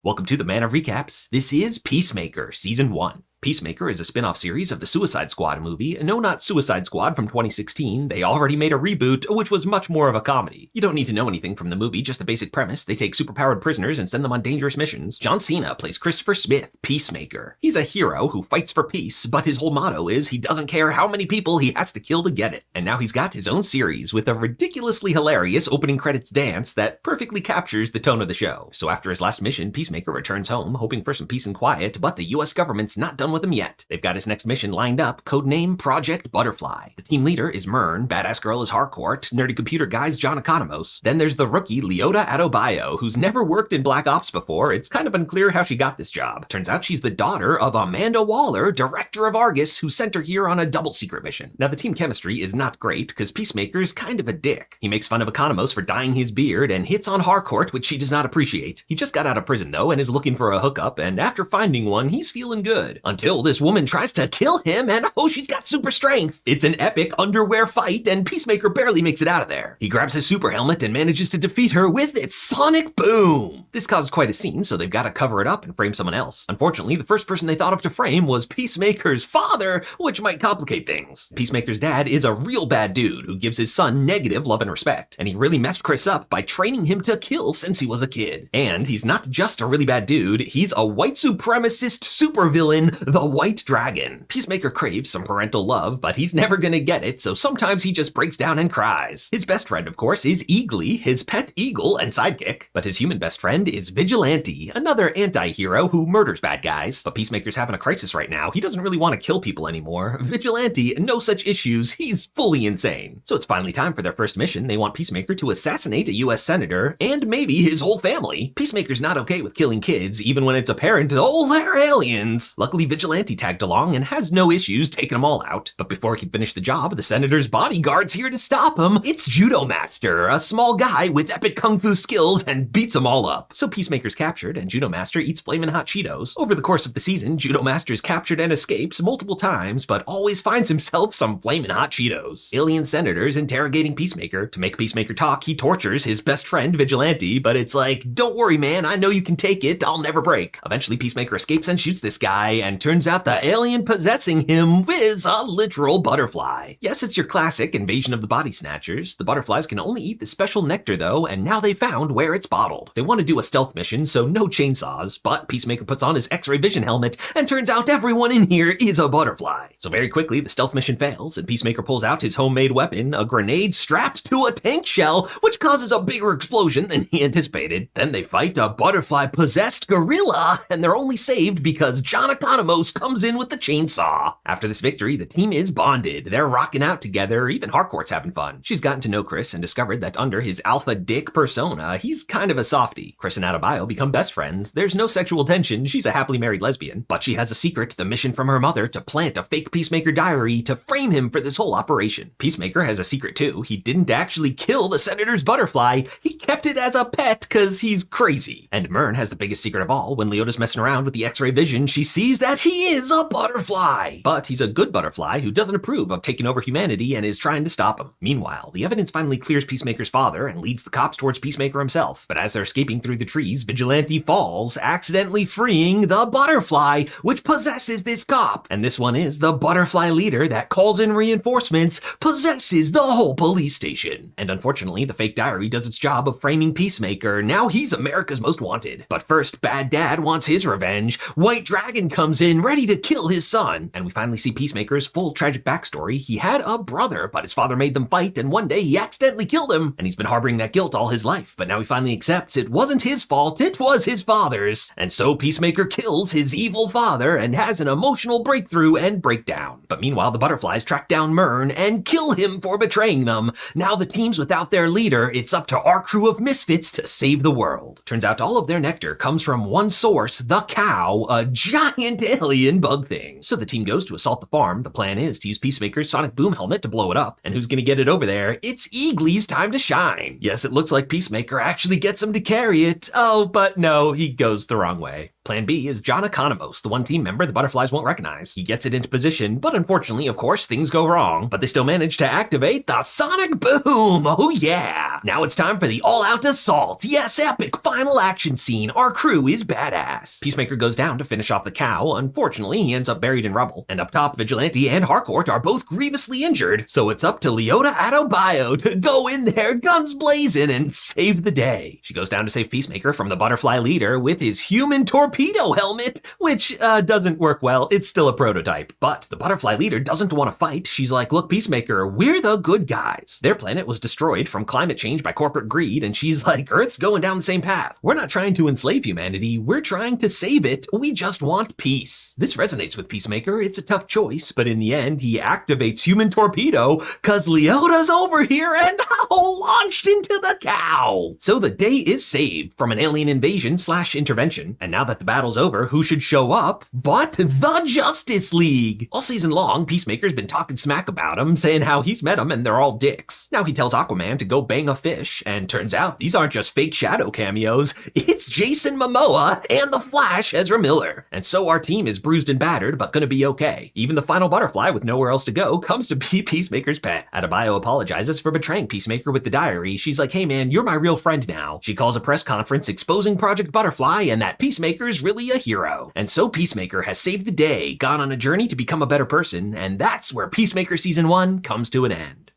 Welcome to the Man of Recaps. This is Peacemaker, Season 1. Peacemaker is a spin-off series of the Suicide Squad movie. No, not Suicide Squad from 2016. They already made a reboot, which was much more of a comedy. You don't need to know anything from the movie, just the basic premise. They take superpowered prisoners and send them on dangerous missions. John Cena plays Christopher Smith, Peacemaker. He's a hero who fights for peace, but his whole motto is he doesn't care how many people he has to kill to get it. And now he's got his own series with a ridiculously hilarious opening credits dance that perfectly captures the tone of the show. So after his last mission, Peacemaker returns home, hoping for some peace and quiet, but the US government's not done with him yet. They've got his next mission lined up, codename Project Butterfly. The team leader is Myrn, badass girl is Harcourt, nerdy computer guy's John Economos. Then there's the rookie Leota Adebayo, who's never worked in Black Ops before. It's kind of unclear how she got this job. Turns out she's the daughter of Amanda Waller, director of Argus, who sent her here on a double secret mission. Now the team chemistry is not great, because Peacemaker's kind of a dick. He makes fun of Economos for dyeing his beard and hits on Harcourt, which she does not appreciate. He just got out of prison though and is looking for a hookup, and after finding one, he's feeling good. Until this woman tries to kill him, and oh, she's got super strength. It's an epic underwear fight, and Peacemaker barely makes it out of there. He grabs his super helmet and manages to defeat her with its sonic boom. This caused quite a scene, so they've got to cover it up and frame someone else. Unfortunately, the first person they thought of to frame was Peacemaker's father, which might complicate things. Peacemaker's dad is a real bad dude who gives his son negative love and respect, and he really messed Chris up by training him to kill since he was a kid. And he's not just a really bad dude, he's a white supremacist supervillain, the White Dragon. Peacemaker craves some parental love, but he's never gonna get it, so sometimes he just breaks down and cries. His best friend, of course, is Eagly, his pet eagle and sidekick, but his human best friend is Vigilante, another anti-hero who murders bad guys. But Peacemaker's having a crisis right now. He doesn't really want to kill people anymore. Vigilante, no such issues, he's fully insane. So it's finally time for their first mission. They want Peacemaker to assassinate a US senator, and maybe his whole family. Peacemaker's not okay with killing kids, even when it's apparent, oh, they're aliens. Luckily, Vigilante tagged along and has no issues taking them all out. But before he can finish the job, the senator's bodyguard's here to stop him. It's Judo Master, a small guy with epic kung fu skills, and beats them all up. So Peacemaker's captured, and Judo Master eats flamin' hot Cheetos. Over the course of the season, Judo Master's captured and escapes multiple times, but always finds himself some flamin' hot Cheetos. Alien senators interrogating Peacemaker. To make Peacemaker talk, he tortures his best friend, Vigilante, but it's like, don't worry, man, I know you can take it, I'll never break. Eventually, Peacemaker escapes and shoots this guy, and turns out the alien possessing him is a literal butterfly. Yes, it's your classic invasion of the body snatchers. The butterflies can only eat the special nectar though, and now they found where it's bottled. They want to do a stealth mission, so no chainsaws, but Peacemaker puts on his X-ray vision helmet, and turns out everyone in here is a butterfly. So very quickly, the stealth mission fails, and Peacemaker pulls out his homemade weapon, a grenade strapped to a tank shell, which causes a bigger explosion than he anticipated. Then they fight a butterfly-possessed gorilla, and they're only saved because John Economos comes in with the chainsaw. After this victory, the team is bonded. They're rocking out together, even Harcourt's having fun. She's gotten to know Chris and discovered that under his alpha dick persona, he's kind of a softie. Chris and Adebayo become best friends. There's no sexual tension, she's a happily married lesbian, but she has a secret, the mission from her mother to plant a fake Peacemaker diary to frame him for this whole operation. Peacemaker has a secret too. He didn't actually kill the senator's butterfly, he kept it as a pet cause he's crazy. And Myrn has the biggest secret of all. When Leota's messing around with the X-ray vision, she sees that he is a butterfly. But he's a good butterfly who doesn't approve of taking over humanity and is trying to stop him. Meanwhile, the evidence finally clears Peacemaker's father and leads the cops towards Peacemaker himself. But as they're escaping through the trees, Vigilante falls, accidentally freeing the butterfly, which possesses this cop. And this one is the butterfly leader that calls in reinforcements, possesses the whole police station. And unfortunately, the fake diary does its job of framing Peacemaker. Now he's America's most wanted. But first, Bad Dad wants his revenge. White Dragon comes in, ready to kill his son. And we finally see Peacemaker's full tragic backstory. He had a brother, but his father made them fight, and one day he accidentally killed him. And he's been harboring that guilt all his life. But now he finally accepts it wasn't his fault, it was his father's. And so Peacemaker kills his evil father and has an emotional breakthrough and breakdown. But meanwhile, the butterflies track down Myrn and kill him for betraying them. Now the team's without their leader. It's up to our crew of misfits to save the world. Turns out all of their nectar comes from one source, the cow, a giant alien bug thing. So the team goes to assault the farm. The plan is to use Peacemaker's sonic boom helmet to blow it up. And who's gonna get it over there? It's Eagly's time to shine. Yes, it looks like Peacemaker actually gets him to carry it. Oh, but no, he goes the wrong way. Plan B is John Economos, the one team member the butterflies won't recognize. He gets it into position, but unfortunately, of course, things go wrong. But they still manage to activate the sonic boom. Oh yeah! Now it's time for the all-out assault. Yes, epic final action scene. Our crew is badass. Peacemaker goes down to finish off the cow. Unfortunately, he ends up buried in rubble. And up top, Vigilante and Harcourt are both grievously injured. So it's up to Leota Adebayo to go in there, guns blazing, and save the day. She goes down to save Peacemaker from the butterfly leader with his human torpedo helmet, which doesn't work well. It's still a prototype. But the butterfly leader doesn't want to fight. She's like, look, Peacemaker, we're the good guys. Their planet was destroyed from climate change by corporate greed, and she's like, Earth's going down the same path. We're not trying to enslave humanity. We're trying to save it. We just want peace. This resonates with Peacemaker. It's a tough choice, but in the end, he activates human torpedo because Leota's over here and launched into the cow. So the day is saved from an alien invasion / intervention. And now that the battle's over, who should show up but the Justice League? All season long, Peacemaker's been talking smack about him, saying how he's met them and they're all dicks. Now he tells Aquaman to go bang a fish, and turns out these aren't just fake Shadow cameos. It's Jason Momoa and the Flash Ezra Miller. And so our team is bruised and battered, but gonna be okay. Even the final butterfly with nowhere else to go comes to be Peacemaker's pet. Adebayo apologizes for betraying Peacemaker with the diary. She's like, hey man, you're my real friend now. She calls a press conference exposing Project Butterfly and that Peacemaker's really a hero. And so Peacemaker has saved the day, gone on a journey to become a better person, and that's where Peacemaker Season 1 comes to an end.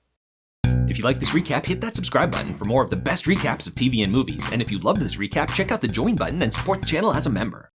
If you like this recap, hit that subscribe button for more of the best recaps of TV and movies. And if you love this recap, check out the join button and support the channel as a member.